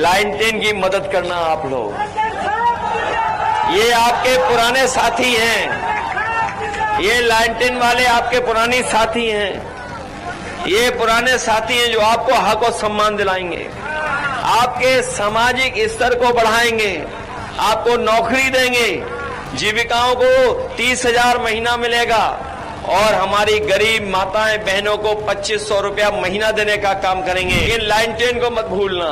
लालटेन की मदद करना आप लोग। ये आपके पुराने साथी हैं, ये लालटेन वाले आपके पुराने साथी हैं। ये पुराने साथी हैं जो आपको हक और सम्मान दिलाएंगे, आपके सामाजिक स्तर को बढ़ाएंगे, आपको नौकरी देंगे, जीविकाओं को 30,000 महीना मिलेगा और हमारी गरीब माताएं बहनों को 2500 रुपया महीना देने का काम करेंगे। लेकिन लालटेन को मत भूलना,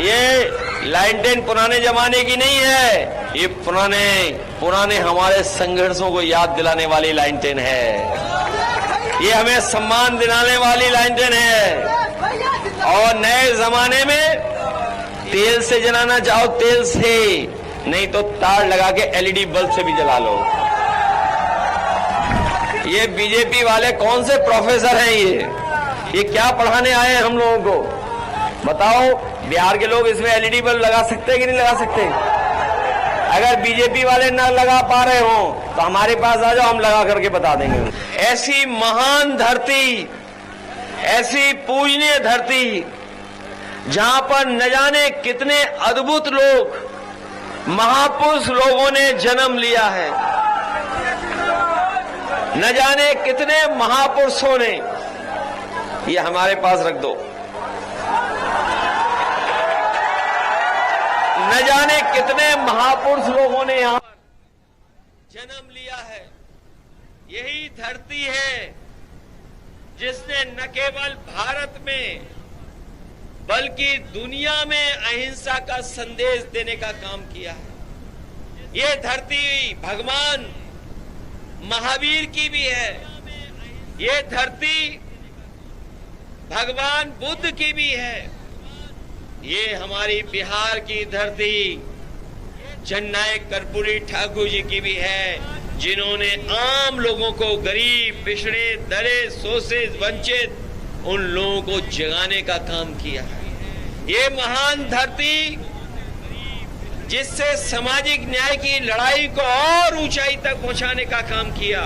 ये लालटेन पुराने जमाने की नहीं है, ये पुराने हमारे संघर्षों को याद दिलाने वाली लालटेन है। ये हमें सम्मान दिलाने वाली लालटेन है। और नए जमाने में तेल से जलाना चाहो तेल से, नहीं तो तार लगा के एलईडी बल्ब से भी जला लो। ये बीजेपी वाले कौन से प्रोफेसर हैं? ये क्या पढ़ाने आए हैं हम लोगों को? बताओ, बिहार के लोग इसमें एलईडी बल्ब लगा सकते हैं कि नहीं लगा सकते? अगर बीजेपी वाले न लगा पा रहे हो तो हमारे पास आ जाओ, हम लगा करके बता देंगे। ऐसी महान धरती, ऐसी पूजनीय धरती, जहां पर न जाने कितने अद्भुत लोग, महापुरुष लोगों ने जन्म लिया है, न जाने कितने महापुरुषों ने, ये हमारे पास रख दो, न जाने कितने महापुरुष लोगों ने यहां जन्म लिया है। यही धरती है जिसने न केवल भारत में बल्कि दुनिया में अहिंसा का संदेश देने का काम किया है। ये धरती भगवान महावीर की भी है, ये धरती भगवान बुद्ध की भी है, ये हमारी बिहार की धरती जननायक कर्पूरी ठाकुर जी की भी है, जिन्होंने आम लोगों को, गरीब, पिछड़े, दलित, शोषित, वंचित, उन लोगों को जगाने का काम किया है। ये महान धरती जिससे सामाजिक न्याय की लड़ाई को और ऊंचाई तक पहुंचाने का काम किया,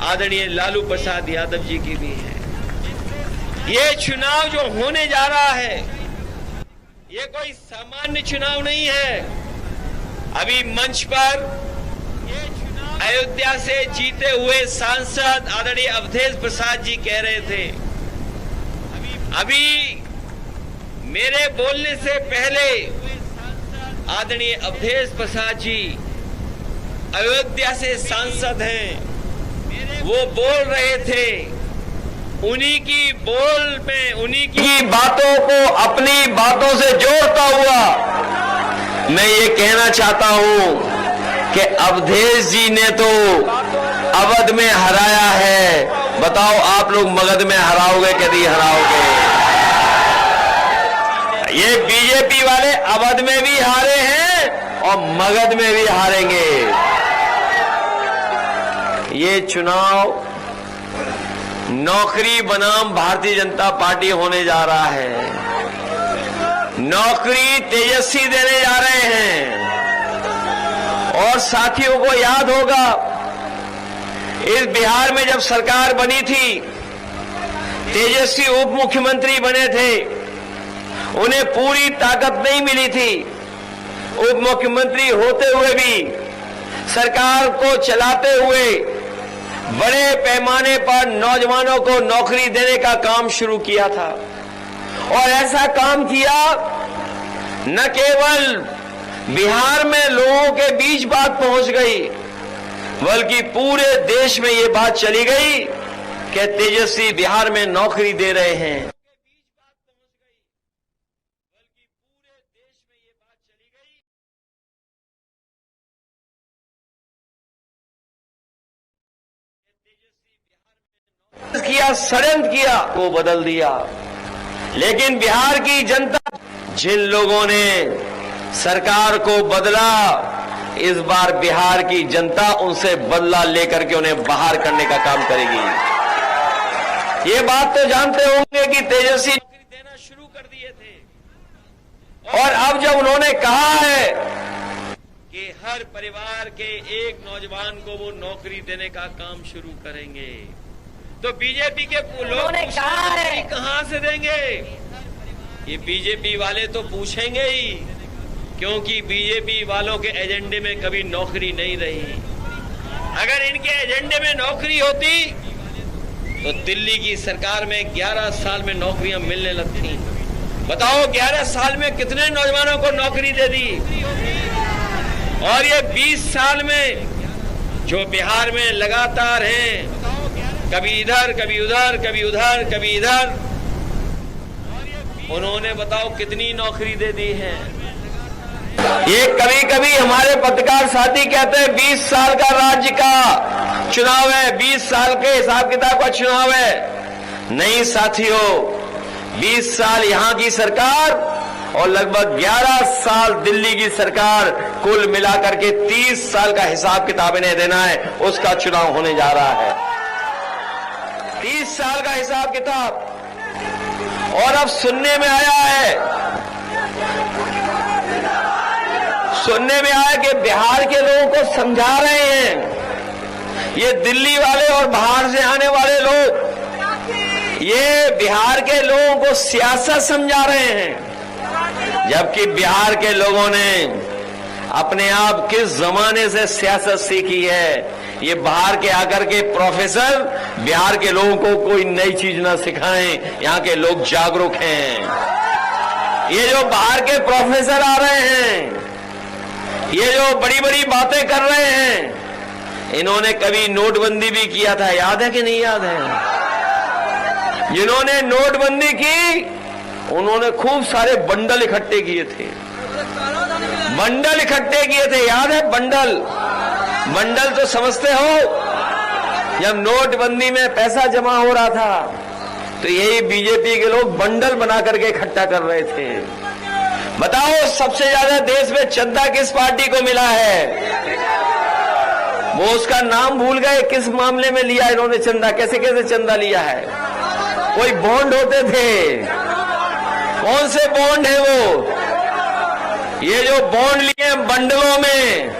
आदरणीय लालू प्रसाद यादव जी की भी है। ये चुनाव जो होने जा रहा है, ये कोई सामान्य चुनाव नहीं है। अभी मंच पर अयोध्या से जीते हुए सांसद आदरणीय अवधेश प्रसाद जी कह रहे थे, अभी मेरे बोलने से पहले आदरणीय अवधेश प्रसाद जी अयोध्या से सांसद हैं, वो बोल रहे थे, उन्हीं की बोल में, उन्हीं की बातों को अपनी बातों से जोड़ता हुआ मैं ये कहना चाहता हूं कि अवधेश जी ने तो अवध में हराया है, बताओ आप लोग मगध में हराओगे कि नहीं हराओगे? ये बीजेपी वाले अवध में भी हारे हैं और मगध में भी हारेंगे। ये चुनाव नौकरी बनाम भारतीय जनता पार्टी होने जा रहा है। नौकरी तेजस्वी देने जा रहे हैं। और साथियों को याद होगा, इस बिहार में जब सरकार बनी थी, तेजस्वी उप मुख्यमंत्री बने थे, उन्हें पूरी ताकत नहीं मिली थी। उप मुख्यमंत्री होते हुए भी, सरकार को चलाते हुए बड़े पैमाने पर नौजवानों को नौकरी देने का काम शुरू किया था। और ऐसा काम किया, न केवल बिहार में लोगों के बीच बात पहुंच गई, बल्कि पूरे देश में ये बात चली गई कि तेजस्वी बिहार में नौकरी दे रहे हैं। किया, षड्यंत्र किया, वो बदल दिया। लेकिन बिहार की जनता, जिन लोगों ने सरकार को बदला, इस बार बिहार की जनता उनसे बदला लेकर के उन्हें बाहर करने का काम करेगी। ये बात तो जानते होंगे कि तेजस्वी नौकरी देना शुरू कर दिए थे, और अब जब उन्होंने कहा है कि हर परिवार के एक नौजवान को वो नौकरी देने का काम शुरू करेंगे, तो बीजेपी के लोग कहां से देंगे? ये बीजेपी वाले तो पूछेंगे ही, क्योंकि बीजेपी वालों के एजेंडे में कभी नौकरी नहीं रही। अगर इनके एजेंडे में नौकरी होती तो दिल्ली की सरकार में 11 साल में नौकरियां मिलने लगती। बताओ 11 साल में कितने नौजवानों को नौकरी दे दी। और ये 20 साल में जो बिहार में लगातार हैं, कभी इधर कभी उधर कभी उधर कभी इधर, उन्होंने बताओ कितनी नौकरी दे दी है। ये कभी कभी हमारे पत्रकार साथी कहते हैं 20 साल का राज्य का चुनाव है, 20 साल के हिसाब किताब का चुनाव है। नहीं साथियों, 20 साल यहां की सरकार और लगभग 11 साल दिल्ली की सरकार, कुल मिलाकर के 30 साल का हिसाब किताब इन्हें देना है। उसका चुनाव होने जा रहा है, 30 साल का हिसाब किताब। और अब सुनने में आया कि बिहार के लोगों को समझा रहे हैं, ये दिल्ली वाले और बाहर से आने वाले लोग, ये बिहार के लोगों को सियासत समझा रहे हैं। जबकि बिहार के लोगों ने अपने आप किस जमाने से सियासत सीखी है। ये बाहर के आकर के प्रोफेसर बिहार के लोगों को कोई नई चीज ना सिखाएं, यहां के लोग जागरूक हैं। ये जो बाहर के प्रोफेसर आ रहे हैं, ये जो बड़ी बड़ी बातें कर रहे हैं, इन्होंने कभी नोटबंदी भी किया था, याद है कि नहीं याद है? जिन्होंने नोटबंदी की, उन्होंने खूब सारे बंडल इकट्ठे किए थे, बंडल इकट्ठे किए थे, याद है? बंडल, बंडल तो समझते हो, जब नोटबंदी में पैसा जमा हो रहा था तो यही बीजेपी के लोग बंडल बना करके इकट्ठा कर रहे थे। बताओ सबसे ज्यादा देश में चंदा किस पार्टी को मिला है? वो उसका नाम भूल गए, किस मामले में लिया इन्होंने चंदा, कैसे कैसे चंदा लिया है? कोई बॉन्ड होते थे, कौन से बॉन्ड है वो? ये जो बॉन्ड लिए बंडलों में,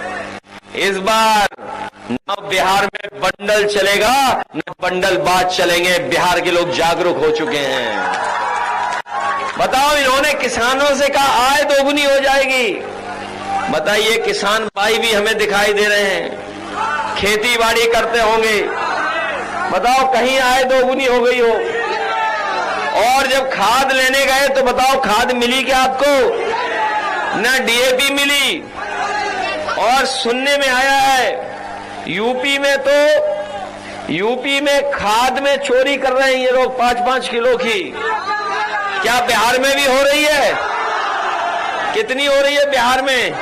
इस बार न बिहार में बंडल चलेगा न बंडल बाज चलेंगे। बिहार के लोग जागरूक हो चुके हैं। बताओ, इन्होंने किसानों से कहा आय दोगुनी हो जाएगी। बताइए, किसान भाई भी हमें दिखाई दे रहे हैं, खेती बाड़ी करते होंगे। बताओ कहीं आय दोगुनी हो गई हो। और जब खाद लेने गए तो बताओ खाद मिली क्या आपको? ना डीएपी मिली। और सुनने में आया है यूपी में खाद में चोरी कर रहे हैं ये लोग 5-5 किलो की। क्या बिहार में भी हो रही है? कितनी हो रही है बिहार में?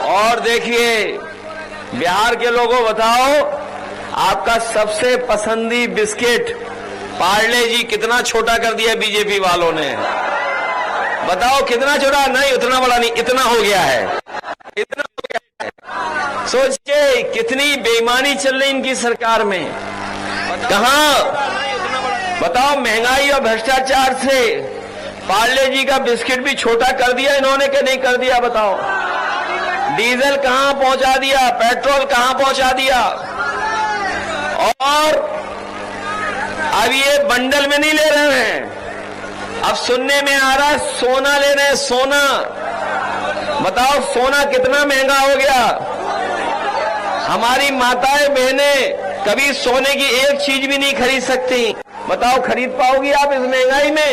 और देखिए, बिहार के लोगों बताओ, आपका सबसे पसंदी बिस्किट पार्ले जी कितना छोटा कर दिया बीजेपी वालों ने। बताओ कितना छोटा? नहीं, उतना बड़ा नहीं, इतना हो गया है, इतना हो गया है। सोचिए कितनी बेईमानी चल रही इनकी सरकार में। कहां बताओ, महंगाई और भ्रष्टाचार से पार्ले जी का बिस्किट भी छोटा कर दिया इन्होंने कि नहीं कर दिया? बताओ, डीजल कहां पहुंचा दिया, पेट्रोल कहां पहुंचा दिया। और अब ये बंडल में नहीं ले रहे हैं, अब सुनने में आ रहा है सोना ले रहे हैं, सोना। बताओ सोना कितना महंगा हो गया। हमारी माताएं बहनें कभी सोने की एक चीज भी नहीं खरीद सकती। बताओ खरीद पाओगी आप इस महंगाई में?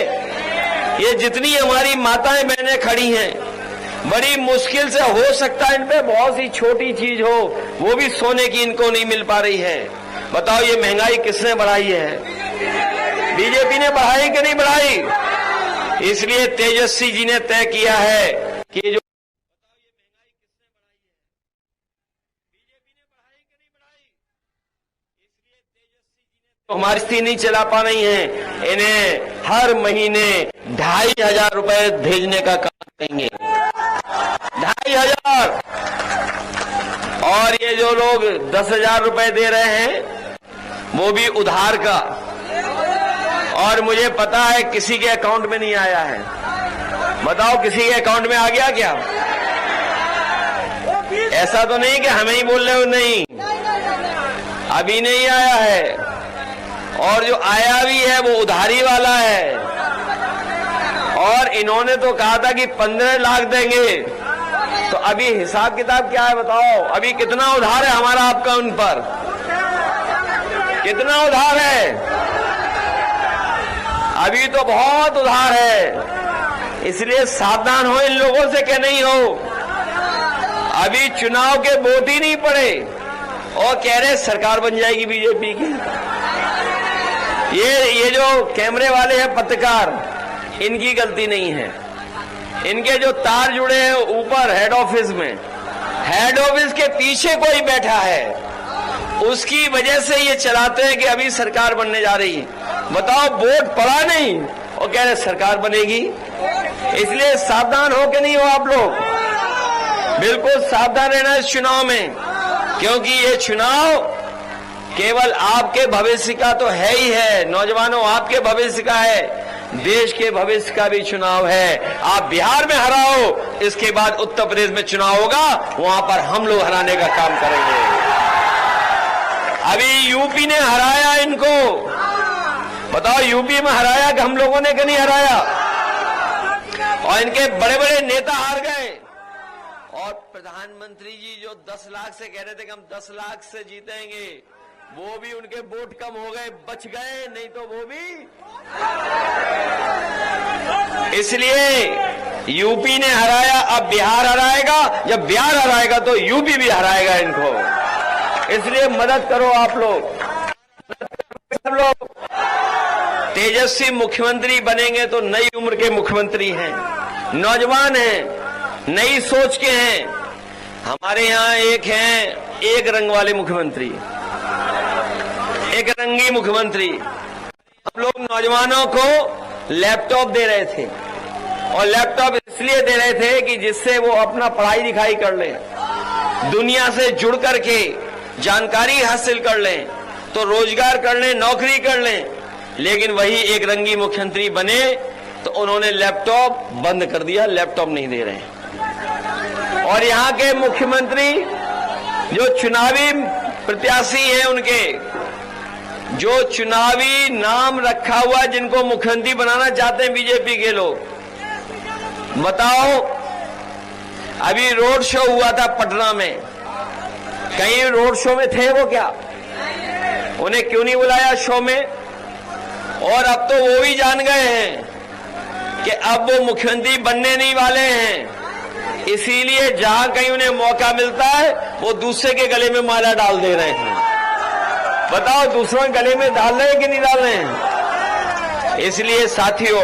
ये जितनी हमारी माताएं बहनें खड़ी हैं, बड़ी मुश्किल से हो सकता है इन पे बहुत सी छोटी चीज हो, वो भी सोने की इनको नहीं मिल पा रही है। बताओ ये महंगाई किसने बढ़ाई है? बीजेपी ने बढ़ाई कि नहीं बढ़ाई? इसलिए तेजस्वी जी ने तय किया है कि जो हमारी स्थिति नहीं चला पा रही है, इन्हें हर महीने 2500 रुपए भेजने का काम करेंगे। 2500। और ये जो लोग 10,000 रुपए दे रहे हैं वो भी उधार का, और मुझे पता है किसी के अकाउंट में नहीं आया है। बताओ किसी के अकाउंट में आ गया क्या? ऐसा तो नहीं कि हमें ही बोल रहे हो, नहीं, अभी नहीं आया है। और जो आया भी है वो उधारी वाला है। इन्होंने तो कहा था कि 15 लाख देंगे, तो अभी हिसाब किताब क्या है बताओ? अभी कितना उधार है हमारा आपका उन पर? कितना उधार है? अभी तो बहुत उधार है। इसलिए सावधान हो इन लोगों से कि नहीं हो। अभी चुनाव के वोट ही नहीं पड़े और कह रहे सरकार बन जाएगी बीजेपी की। ये जो कैमरे वाले हैं पत्रकार, इनकी गलती नहीं है। इनके जो तार जुड़े हैं ऊपर हेड ऑफिस में, हेड ऑफिस के पीछे कोई बैठा है, उसकी वजह से ये चलाते हैं कि अभी सरकार बनने जा रही है। बताओ, वोट पड़ा नहीं और कह रहे सरकार बनेगी। इसलिए सावधान हो के नहीं हो आप लोग, बिल्कुल सावधान रहना इस चुनाव में, क्योंकि ये चुनाव केवल आपके भविष्य का तो है ही है। नौजवानों, आपके भविष्य का है, देश के भविष्य का भी चुनाव है। आप बिहार में हराओ, इसके बाद उत्तर प्रदेश में चुनाव होगा, वहां पर हम लोग हराने का काम करेंगे। अभी यूपी ने हराया इनको, बताओ यूपी में हराया कि हम लोगों ने कि नहीं हराया? और इनके बड़े बड़े नेता हार गए। और प्रधानमंत्री जी जो 10 लाख से कह रहे थे कि हम 10 लाख से जीतेंगे, वो भी उनके वोट कम हो गए, बच गए, नहीं तो वो भी। इसलिए यूपी ने हराया, अब बिहार हराएगा। जब बिहार हराएगा तो यूपी भी हराएगा इनको। इसलिए मदद करो आप लोग, सब लोग। तेजस्वी मुख्यमंत्री बनेंगे तो नई उम्र के मुख्यमंत्री हैं, नौजवान हैं, नई सोच के हैं। हमारे यहां एक रंग वाले मुख्यमंत्री, एक रंगी मुख्यमंत्री। हम लोग नौजवानों को लैपटॉप दे रहे थे, और लैपटॉप इसलिए दे रहे थे कि जिससे वो अपना पढ़ाई लिखाई कर लें, दुनिया से जुड़ करके जानकारी हासिल कर लें, तो रोजगार कर लें, नौकरी कर लें। लेकिन वही एक रंगी मुख्यमंत्री बने तो उन्होंने लैपटॉप बंद कर दिया, लैपटॉप नहीं दे रहे। और यहां के मुख्यमंत्री जो चुनावी प्रत्याशी हैं, उनके जो चुनावी नाम रखा हुआ, जिनको मुख्यमंत्री बनाना चाहते हैं बीजेपी के लोग, बताओ। अभी रोड शो हुआ था पटना में, कहीं रोड शो में थे वो क्या? उन्हें क्यों नहीं बुलाया शो में? और अब तो वो भी जान गए हैं कि अब वो मुख्यमंत्री बनने नहीं वाले हैं, इसीलिए जहां कहीं उन्हें मौका मिलता है वो दूसरे के गले में माला डाल दे रहे हैं। बताओ, दूसरों के गले में डाल रहे हैं कि नहीं डाल रहे हैं? इसलिए साथियों,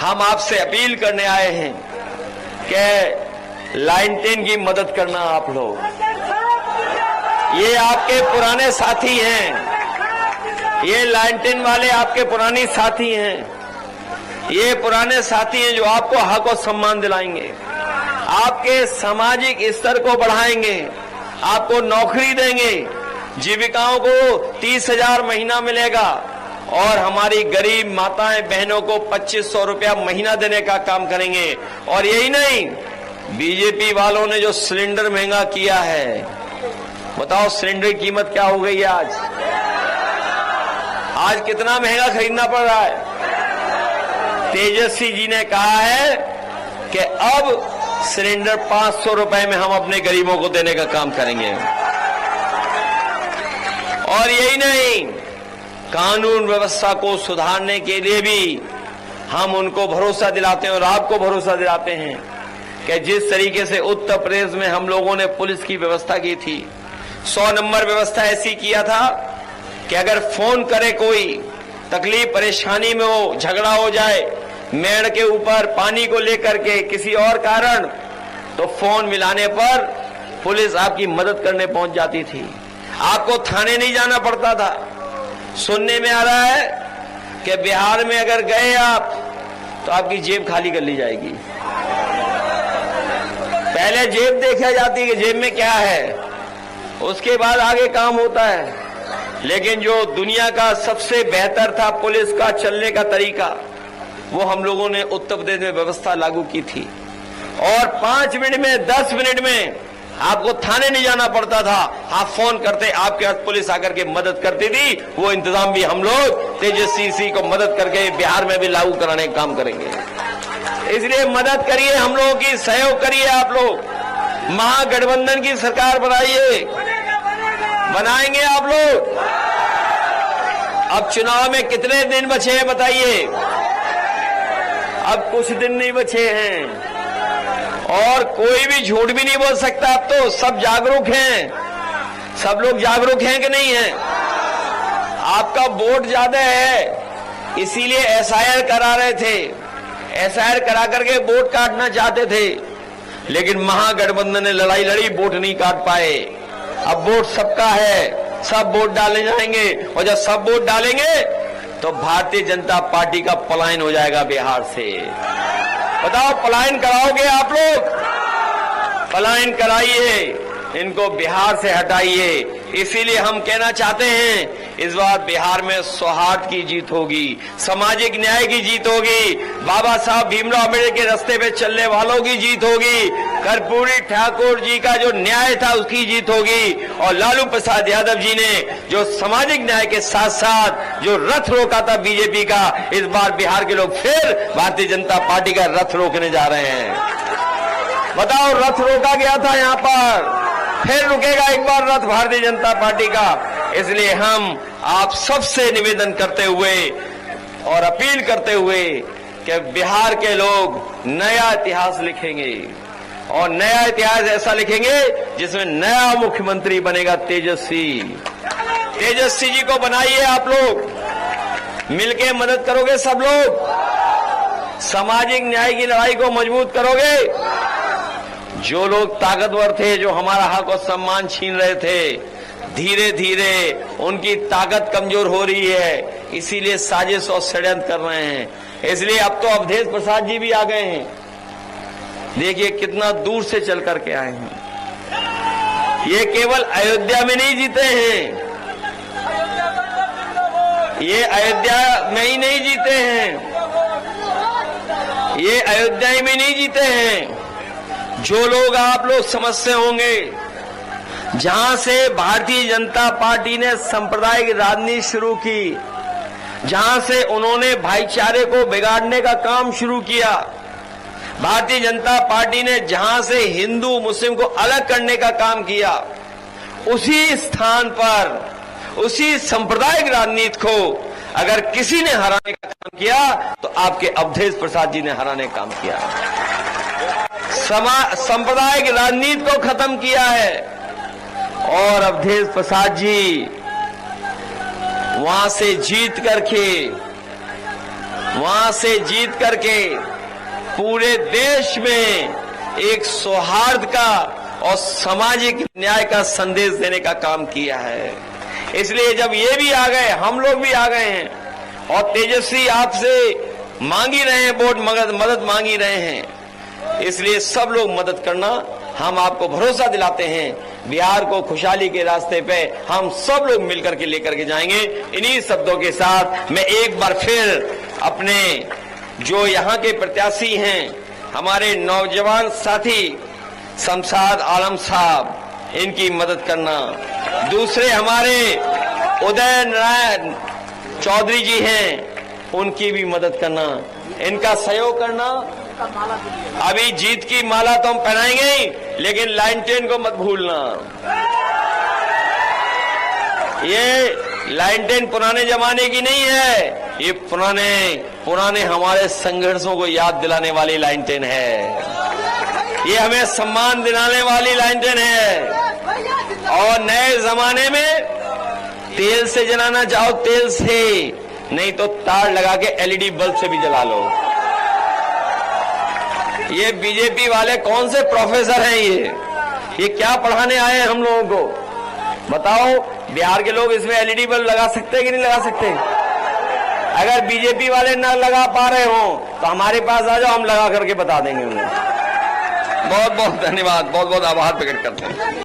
हम आपसे अपील करने आए हैं कि लाइन 10 की मदद करना आप लोग। ये आपके पुराने साथी हैं, ये लाइन 10 वाले आपके पुराने साथी हैं। ये पुराने साथी हैं जो आपको हक और सम्मान दिलाएंगे, आपके सामाजिक स्तर को बढ़ाएंगे, आपको नौकरी देंगे, जीविकाओं को 30,000 महीना मिलेगा, और हमारी गरीब माताएं बहनों को 2500 रुपया महीना देने का काम करेंगे। और यही नहीं, बीजेपी वालों ने जो सिलेंडर महंगा किया है, बताओ सिलेंडर की कीमत क्या हो गई है आज कितना महंगा खरीदना पड़ रहा है। तेजस्वी जी ने कहा है कि अब सिलेंडर 500 रुपए में हम अपने गरीबों को देने का काम करेंगे। और यही नहीं, कानून व्यवस्था को सुधारने के लिए भी हम उनको भरोसा दिलाते हैं और आपको भरोसा दिलाते हैं कि जिस तरीके से उत्तर प्रदेश में हम लोगों ने पुलिस की व्यवस्था की थी, 100 नंबर व्यवस्था ऐसी किया था कि अगर फोन करे कोई, तकलीफ परेशानी में हो, झगड़ा हो जाए मेड़ के ऊपर पानी को लेकर के किसी और कारण, तो फोन मिलाने पर पुलिस आपकी मदद करने पहुंच जाती थी। आपको थाने नहीं जाना पड़ता था। सुनने में आ रहा है कि बिहार में अगर गए आप तो आपकी जेब खाली कर ली जाएगी। पहले जेब देखा जाती है कि जेब में क्या है, उसके बाद आगे काम होता है। लेकिन जो दुनिया का सबसे बेहतर था पुलिस का चलने का तरीका, वो हम लोगों ने उत्तर प्रदेश में व्यवस्था लागू की थी। और 5 मिनट में, 10 मिनट में आपको थाने नहीं जाना पड़ता था। आप फोन करते, आपके पास पुलिस आकर के मदद करती थी। वो इंतजाम भी हम लोग तेजस्वी को मदद करके बिहार में भी लागू कराने का काम करेंगे। इसलिए मदद करिए, हम लोगों की सहयोग करिए। आप लोग महागठबंधन की सरकार बनाइए, बनाएंगे आप लोग। अब चुनाव में कितने दिन बचे हैं बताइए? अब कुछ दिन नहीं बचे हैं और कोई भी झूठ भी नहीं बोल सकता। अब तो सब जागरूक हैं, सब लोग जागरूक हैं कि नहीं है? आपका वोट ज्यादा है इसीलिए एसआईआर करा रहे थे, एसआईआर करा करके वोट काटना चाहते थे, लेकिन महागठबंधन ने लड़ाई लड़ी, वोट नहीं काट पाए। अब वोट सबका है, सब वोट डाले जाएंगे और जब सब वोट डालेंगे तो भारतीय जनता पार्टी का पलायन हो जाएगा बिहार से। बताओ, पलायन कराओगे आप लोग? पलायन कराइए, इनको बिहार से हटाइए। इसीलिए हम कहना चाहते हैं इस बार बिहार में सौहार्द की जीत होगी, सामाजिक न्याय की जीत होगी, बाबा साहब भीमराव अम्बेडकर के रास्ते पे चलने वालों की जीत होगी, कर्पूरी ठाकुर जी का जो न्याय था उसकी जीत होगी, और लालू प्रसाद यादव जी ने जो सामाजिक न्याय के साथ साथ जो रथ रोका था बीजेपी का, इस बार बिहार के लोग फिर भारतीय जनता पार्टी का रथ रोकने जा रहे हैं। बताओ, रथ रोका गया था यहाँ पर, फिर रुकेगा एक बार रथ भारतीय जनता पार्टी का। इसलिए हम आप सबसे निवेदन करते हुए और अपील करते हुए कि बिहार के लोग नया इतिहास लिखेंगे, और नया इतिहास ऐसा लिखेंगे जिसमें नया मुख्यमंत्री बनेगा तेजस्वी। तेजस्वी जी को बनाइए, आप लोग मिलके मदद करोगे, सब लोग सामाजिक न्याय की लड़ाई को मजबूत करोगे। जो लोग ताकतवर थे, जो हमारा हक और सम्मान छीन रहे थे, धीरे धीरे उनकी ताकत कमजोर हो रही है, इसीलिए साजिश और षड्यंत्र कर रहे हैं। इसलिए अब तो अवधेश प्रसाद जी भी आ गए हैं, देखिए कितना दूर से चल करके आए हैं। ये केवल अयोध्या में नहीं जीते हैं, ये अयोध्या में ही नहीं जीते हैं, ये अयोध्या में नहीं जीते हैं। जो लोग आप लोग समझते होंगे, जहां से भारतीय जनता पार्टी ने सांप्रदायिक राजनीति शुरू की, जहां से उन्होंने भाईचारे को बिगाड़ने का काम शुरू किया, भारतीय जनता पार्टी ने जहां से हिंदू मुस्लिम को अलग करने का काम किया, उसी स्थान पर उसी सांप्रदायिक राजनीति को अगर किसी ने हराने का काम किया तो आपके अवधेश प्रसाद जी ने हराने का काम किया। सांप्रदायिक राजनीति को खत्म किया है, और अवधेश प्रसाद जी वहां से जीत करके पूरे देश में एक सौहार्द का और सामाजिक न्याय का संदेश देने का काम किया है। इसलिए जब ये भी आ गए, हम लोग भी आ गए हैं, और तेजस्वी आपसे मांगी रहे हैं वोट, मदद मांगी रहे हैं, इसलिए सब लोग मदद करना। हम आपको भरोसा दिलाते हैं बिहार को खुशहाली के रास्ते पे हम सब लोग मिलकर के लेकर के जाएंगे। इन्हीं शब्दों के साथ मैं एक बार फिर अपने जो यहाँ के प्रत्याशी हैं, हमारे नौजवान साथी शमशाद आलम साहब, इनकी मदद करना। दूसरे हमारे उदय नारायण चौधरी जी हैं, उनकी भी मदद करना, इनका सहयोग करना। अभी जीत की माला तो हम पहनाएंगे ही, लेकिन लाइन 10 को मत भूलना। ये लाइन 10 पुराने जमाने की नहीं है, ये पुराने हमारे संघर्षों को याद दिलाने वाली लाइन 10 है। ये हमें सम्मान दिलाने वाली लाइन 10 है। और नए जमाने में तेल से जलाना चाहो तेल से, नहीं तो तार लगा के एलईडी बल्ब से भी जला लो। ये बीजेपी वाले कौन से प्रोफेसर हैं? ये क्या पढ़ाने आए हैं हम लोगों को? बताओ, बिहार के लोग इसमें एलईडी बल्ब लगा सकते हैं कि नहीं लगा सकते? अगर बीजेपी वाले न लगा पा रहे हो तो हमारे पास आ जाओ, हम लगा करके बता देंगे उन्हें। बहुत बहुत धन्यवाद, बहुत बहुत आभार प्रकट करते हैं।